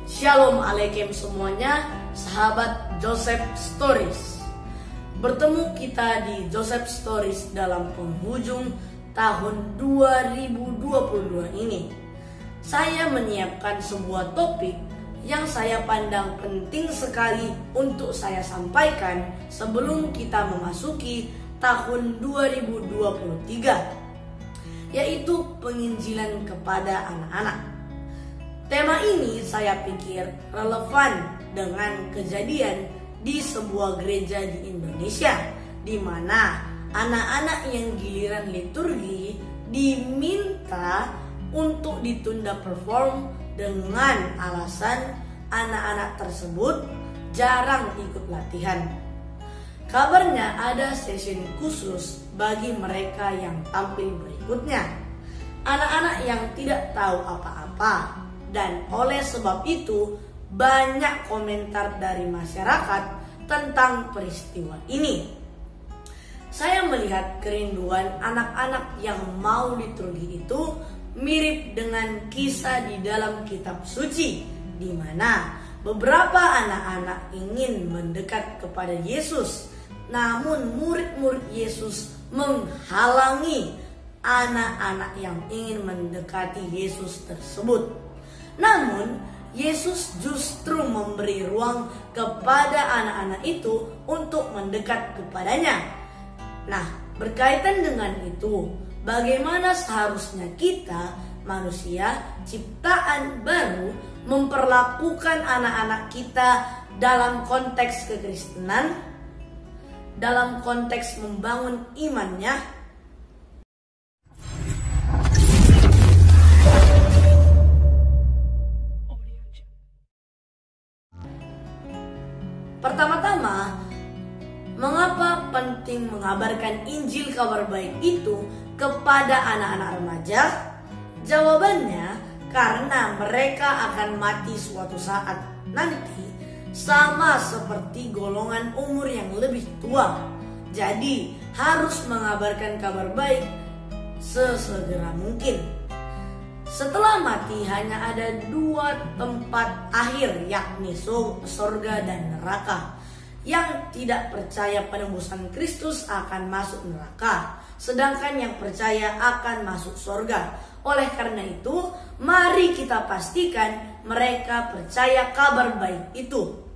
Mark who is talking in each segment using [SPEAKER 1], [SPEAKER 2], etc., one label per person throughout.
[SPEAKER 1] Shalom Alaikum semuanya, sahabat Joseph Stories. Bertemu kita di Joseph Stories dalam penghujung tahun 2022 ini. Saya menyiapkan sebuah topik yang saya pandang penting sekali untuk saya sampaikan sebelum kita memasuki tahun 2023, yaitu penginjilan kepada anak-anak. Tema ini saya pikir relevan dengan kejadian di sebuah gereja di Indonesia, di mana anak-anak yang giliran liturgi diminta untuk ditunda perform dengan alasan anak-anak tersebut jarang ikut latihan. Kabarnya ada sesi khusus bagi mereka yang tampil berikutnya, anak-anak yang tidak tahu apa-apa. Dan oleh sebab itu banyak komentar dari masyarakat tentang peristiwa ini. Saya melihat kerinduan anak-anak yang mau liturgi itu mirip dengan kisah di dalam kitab suci, di mana beberapa anak-anak ingin mendekat kepada Yesus, namun murid-murid Yesus menghalangi anak-anak yang ingin mendekati Yesus tersebut. Namun, Yesus justru memberi ruang kepada anak-anak itu untuk mendekat kepadanya. Nah, berkaitan dengan itu, bagaimana seharusnya kita, manusia ciptaan baru, memperlakukan anak-anak kita dalam konteks kekristenan, dalam konteks membangun imannya? Pertama-tama, mengapa penting mengabarkan Injil kabar baik itu kepada anak-anak remaja? Jawabannya, karena mereka akan mati suatu saat nanti, sama seperti golongan umur yang lebih tua. Jadi, harus mengabarkan kabar baik sesegera mungkin. Setelah mati hanya ada dua tempat akhir, yakni surga dan neraka. Yang tidak percaya penebusan Kristus akan masuk neraka, sedangkan yang percaya akan masuk surga. Oleh karena itu, mari kita pastikan mereka percaya kabar baik itu.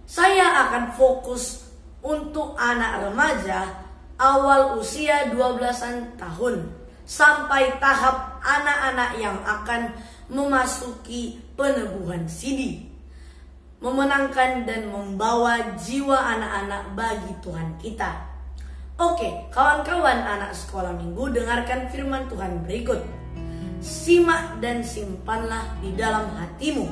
[SPEAKER 1] Saya akan fokus untuk anak remaja awal usia 12-an tahun sampai tahap anak-anak yang akan memasuki penebuhan sidi, memenangkan dan membawa jiwa anak-anak bagi Tuhan kita. Oke, kawan-kawan anak sekolah minggu, dengarkan firman Tuhan berikut. Simak dan simpanlah di dalam hatimu.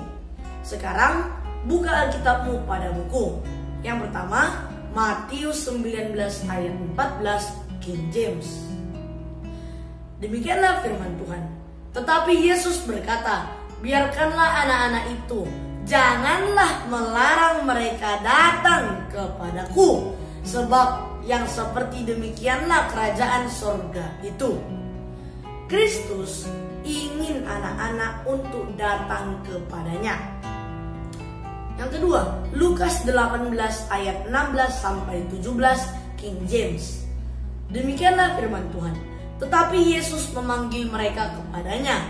[SPEAKER 1] Sekarang buka Alkitabmu pada buku. Yang pertama, Matius 19 ayat 14 King James. Demikianlah firman Tuhan. Tetapi Yesus berkata, biarkanlah anak-anak itu, janganlah melarang mereka datang kepadaku, sebab yang seperti demikianlah kerajaan sorga itu. Kristus ingin anak-anak untuk datang kepadanya. Yang kedua, Lukas 18 ayat 16 sampai 17 King James. Demikianlah firman Tuhan. Tetapi Yesus memanggil mereka kepadanya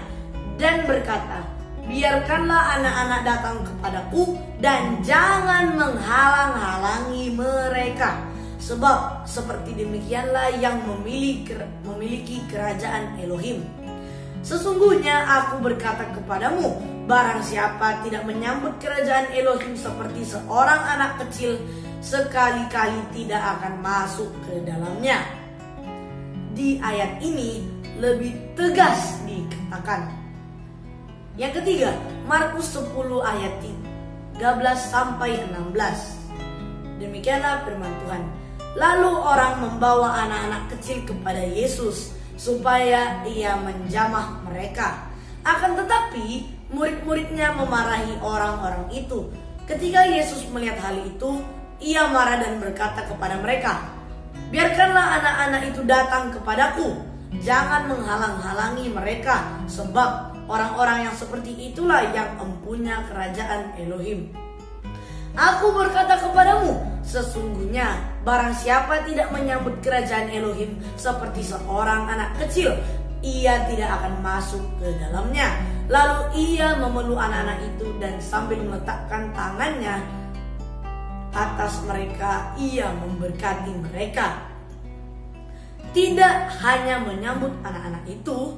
[SPEAKER 1] dan berkata, biarkanlah anak-anak datang kepadaku dan jangan menghalang-halangi mereka, sebab seperti demikianlah yang memiliki kerajaan Elohim. Sesungguhnya aku berkata kepadamu, barang siapa tidak menyambut kerajaan Elohim seperti seorang anak kecil, sekali-kali tidak akan masuk ke dalamnya. Di ayat ini lebih tegas dikatakan. Yang ketiga, Markus 10 ayat 13 sampai 16. Demikianlah firman Tuhan. Lalu orang membawa anak-anak kecil kepada Yesus supaya ia menjamah mereka. Akan tetapi murid-muridnya memarahi orang-orang itu. Ketika Yesus melihat hal itu, ia marah dan berkata kepada mereka, biarkanlah anak-anak itu datang kepadaku, jangan menghalang-halangi mereka, sebab orang-orang yang seperti itulah yang empunya kerajaan Elohim. Aku berkata kepadamu, sesungguhnya barang siapa tidak menyambut kerajaan Elohim seperti seorang anak kecil, ia tidak akan masuk ke dalamnya. Lalu ia memeluk anak-anak itu dan sambil meletakkan tangannya atas mereka, ia memberkati mereka. Tidak hanya menyambut anak-anak itu,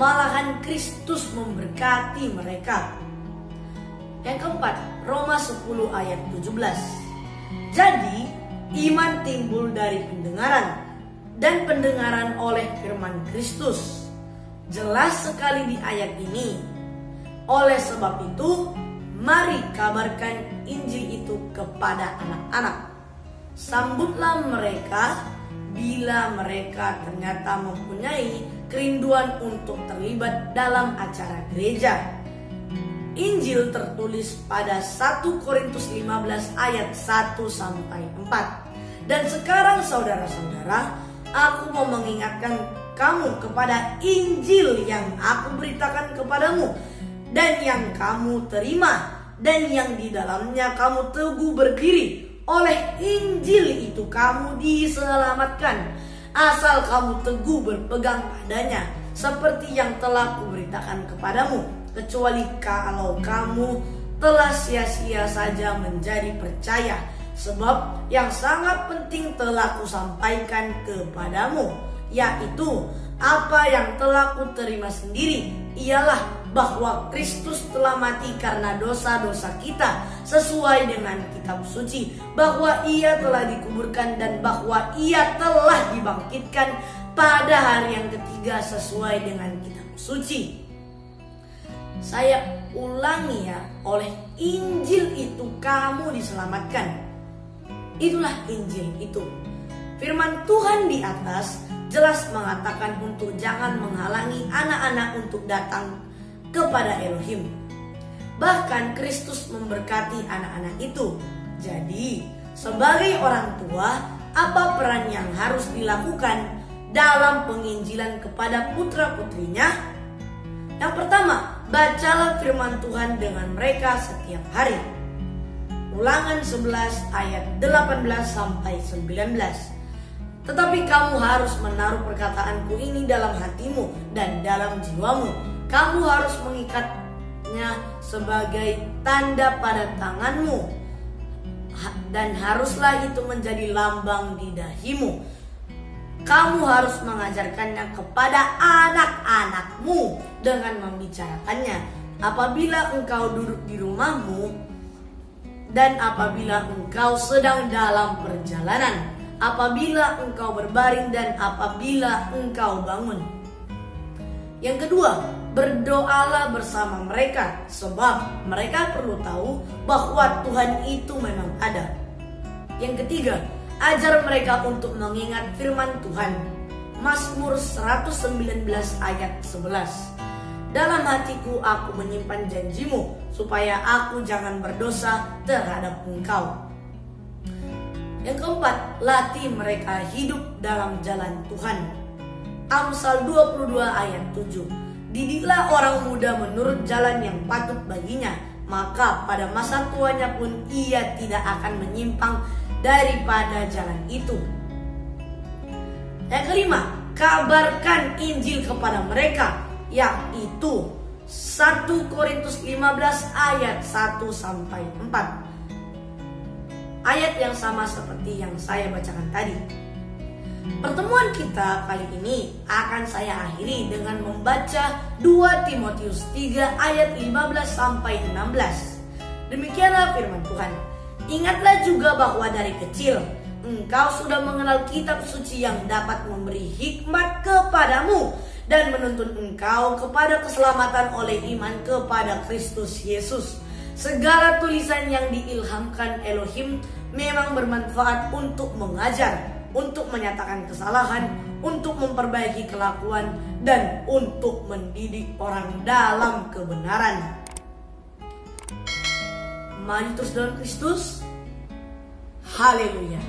[SPEAKER 1] malahan Kristus memberkati mereka. Yang keempat, Roma 10 ayat 17. Jadi, iman timbul dari pendengaran, dan pendengaran oleh firman Kristus. Jelas sekali di ayat ini. Oleh sebab itu, mari kabarkan Injil itu kepada anak-anak. Sambutlah mereka bila mereka ternyata mempunyai kerinduan untuk terlibat dalam acara gereja. Injil tertulis pada 1 Korintus 15 ayat 1-4. Dan sekarang saudara-saudara, aku mau mengingatkan kamu kepada Injil yang aku beritakan kepadamu dan yang kamu terima dan yang di dalamnya kamu teguh berdiri. Oleh Injil itu kamu diselamatkan, asal kamu teguh berpegang padanya, seperti yang telah kuberitakan kepadamu, kecuali kalau kamu telah sia-sia saja menjadi percaya. Sebab yang sangat penting telah kusampaikan kepadamu, yaitu apa yang telah kuterima sendiri, ialah bahwa Kristus telah mati karena dosa-dosa kita sesuai dengan kitab suci, bahwa ia telah dikuburkan dan bahwa ia telah dibangkitkan pada hari yang ketiga sesuai dengan kitab suci. Saya ulangi ya, oleh Injil itu kamu diselamatkan. Itulah Injil itu. Firman Tuhan di atas jelas mengatakan untuk jangan menghalangi anak-anak untuk datang kepada Elohim. Bahkan Kristus memberkati anak-anak itu. Jadi, sebagai orang tua, apa peran yang harus dilakukan dalam penginjilan kepada putra-putrinya? Yang pertama, bacalah firman Tuhan dengan mereka setiap hari. Ulangan 11 ayat 18-19. Tetapi kamu harus menaruh perkataanku ini dalam hatimu dan dalam jiwamu. Kamu harus mengikatnya sebagai tanda pada tanganmu, dan haruslah itu menjadi lambang di dahimu. Kamu harus mengajarkannya kepada anak-anakmu dengan membicarakannya apabila engkau duduk di rumahmu, dan apabila engkau sedang dalam perjalanan, apabila engkau berbaring, dan apabila engkau bangun. Yang kedua, berdoalah bersama mereka, sebab mereka perlu tahu bahwa Tuhan itu memang ada. Yang ketiga, ajar mereka untuk mengingat firman Tuhan. Mazmur 119 ayat 11. Dalam hatiku aku menyimpan janjimu, supaya aku jangan berdosa terhadap engkau. Yang keempat, latih mereka hidup dalam jalan Tuhan. Amsal 22 ayat 7. Didiklah orang muda menurut jalan yang patut baginya, maka pada masa tuanya pun ia tidak akan menyimpang daripada jalan itu. Yang kelima, kabarkan Injil kepada mereka, yaitu 1 Korintus 15 ayat 1-4. Ayat yang sama seperti yang saya bacakan tadi. Pertemuan kita kali ini akan saya akhiri dengan membaca 2 Timotius 3 ayat 15-16. Demikianlah firman Tuhan. Ingatlah juga bahwa dari kecil engkau sudah mengenal kitab suci yang dapat memberi hikmat kepadamu dan menuntun engkau kepada keselamatan oleh iman kepada Kristus Yesus. Segala tulisan yang diilhamkan Elohim memang bermanfaat untuk mengajar, untuk menyatakan kesalahan, untuk memperbaiki kelakuan, dan untuk mendidik orang dalam kebenaran. Mari terus dalam Kristus. Haleluya.